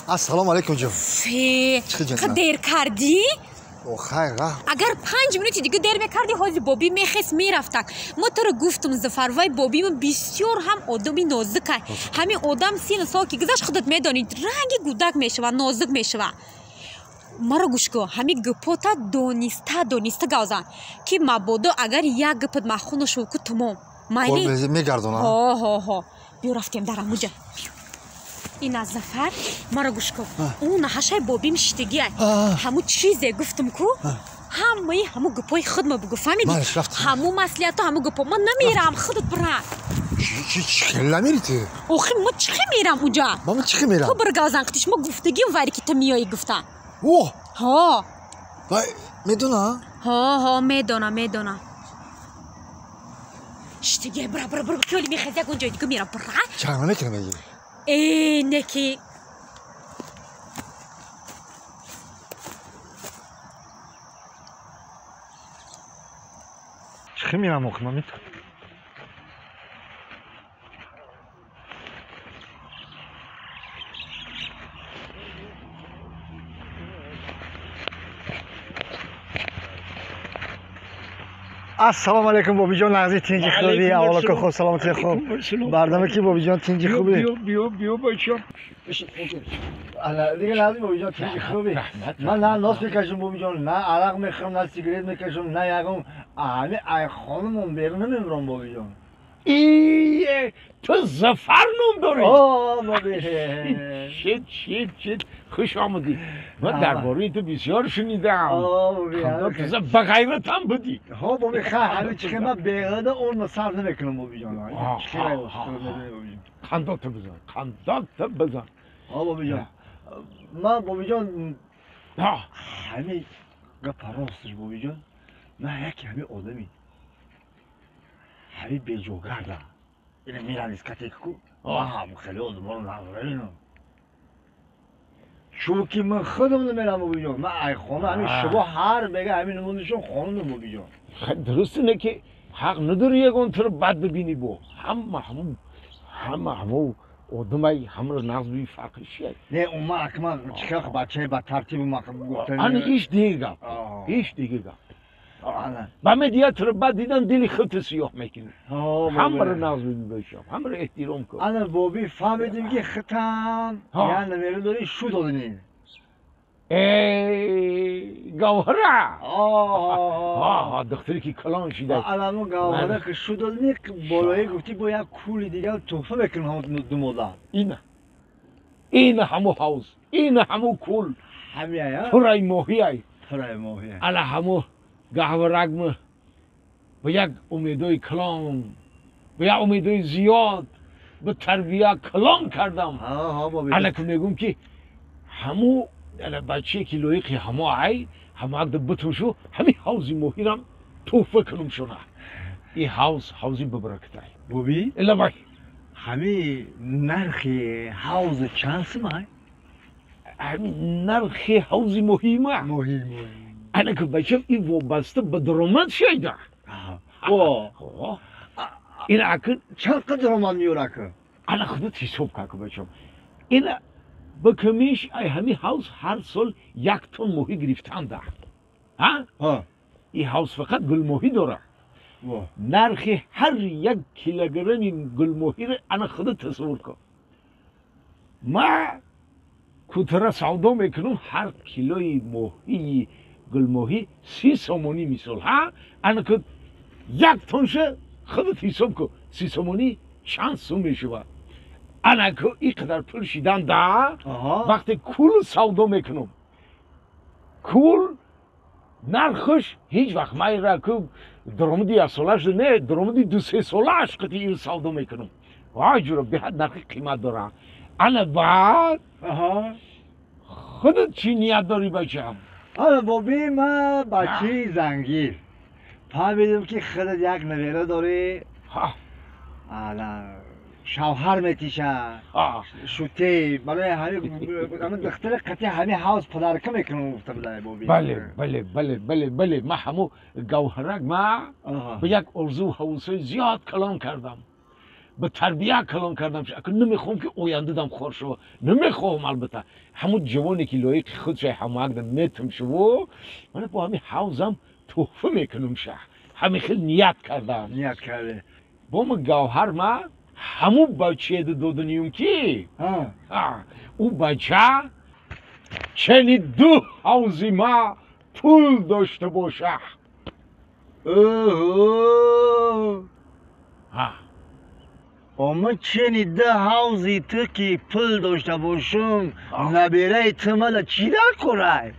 السلام علیکم جان. دیر کردی؟ خیر. اگر 5 منوتی دیگه دیر میکردی حاضر بابی میخواست میرفتک. ما تو رو گفتم زفروای بابی من بسیار هم آدمی نازکه. همین آدم 3 سال که گذشت خودت میدانید رنگ گودک میشوه، نازک میشوه. مرا گوش کن، همین گپوتا دونسته گازن که مبادا اگر یک گپت مخونو شو که تمام مایلی میگردونه. ها بیا رفتیم در اموجا. این از زفر مرا گوش کن، اون نحشه بابیم شتگیه همو چیزه گفتم کو همو گپای خود ما بگو فهمیدی؟ همو مسئولیت همو گپا من نمیرم خودت برن. چی نمیری تو؟ آخه ما چخه میرم اونجا؟ من چخه میرم؟ تو برگازن کتیش ما گفتگی واری که تو میایی گفتن. اوه ها میدونه؟ ها میدونه. شتگیه برا کلی میخواد یک اونجا دیگه میرم برا. چرا نمیکنم بگی؟ نکی چخه میرم اخنا میتونم. السلام علیکم بابی جان. نغزی تینجی خوبی؟ احوال که خوب سلامتی خوب؟ بردمه کی بابی جان تینجی خوبی؟ بیا بچم. دیگه نغزی بابی جان تینجی خوبی؟ من نه ناس میکشم بابی جان، نه عرق میخورم، نه سیگریت میکشم، نه یکم همه ای خانمم بیرون نمیبرم بابی جان. تو زفر نام داری؟ بابی شید خوش آمدی. من درباره تو بسیار شنیدم. بابی تو بغیرت هم بودی. ها بابی همه چیه من بغیرت اون صرف نمیکنم بابی جان. خندات بزن. بابی جان من بابی جان همه گپ راستش بابی جان، من یکی همه آدمی همه بیجوگرده اینه میرن اسکتیک کو هم خیلی آدم رو نظرینم چونکه من خودم نمیرم بابی جان. من ای خانه همین شبا هر بگه همین نمونشون خانم بابی جان. خیلی درست اینه که حق نداری یکان تو رو بد ببینی با همه آدمای همه رو نقض بی فرقش شد. نه اون ما اکمال چکه بچه با ترتیب ما گفتن آنه ایش دیگه گفت با مدیت تو رو بد دیدن دلی خودت سیاه میکنی. همه رو نقض بی باشم، همه رو احترام کن. آنه بابی فهمیدیم که ختم یعنی نمیره داری شو دادنی گوهره دختری که کلان شده. الان گوهره که شو دادنی بالایی گفتی با یک کولی دیگه توفه بکنم دو مادر. این همو حوز، این همو کول پرای ماهی ای الا همو گوهرگم با یک امیدوی کلان با یک امیدوی زیاد به تربیه کلان کردم. الا که میگم که همو بچه که لایقی همو ای همو عقد بتوشو همین حوزی ماهی رم توفه کنم شونه. این حوزی ببرکت ای بابی؟ الا بای همین نرخی حوز چند سمای؟ همین نرخی حوزی مهمه. انا که بچم این وابسته به درآمد شده. این اکن چقدر درآمد میاره که؟ انا خودت حساب که بچم این با کمیش همین حوز هر سال 1 تن ماهی گرفتن ده. این حوز فقط گل ماهی داره. نرخ هر 1 کیلوگرم گل ماهی رو انا خودت تصور کن. ما کوتره سودا میکنم هر کیلوی ماهی گل ماهی 30 سومانی مثال. انا که 1 تنشه خودت حساب کن 30 سومانی چند سوم میشه. انا که این قدر پول شدن ده وقتی کول سودا میکنم کول نرخش هیچ وقت میره که درآمدی از سالش نه درآمدی 2-3 سالش که این سودا میکنم وای جورا به حد نرخ قیمت داره. انا بعد خودت چی نیت داری بچم؟ بابی من بچه زنگیر فهمیدم که خودت یک نویره داری شوهر میتیشه شوتی برای همین دختر قطعی همین حوز پدرکه میکنم گفته بله بابی. بله من همو گوهرک ما به یک ارزو حوزه زیاد کلام کردم. به تربیه کلان کردم اکنون نمیخوام که آینده دم خور شو نمیخوام البته همون جوانی که لایق خودش همه دم میتم شو من با همین حوزم تحفه میکنم شه همین خیلی نیت کردم نیت کرده با من گوهر ما همون بچه دادنیم که او بچه چنین دو حوزی ما پول داشته باشه اما چنیده حوزی تو که پول داشته باشم نبیره ایتمالا چی در کنه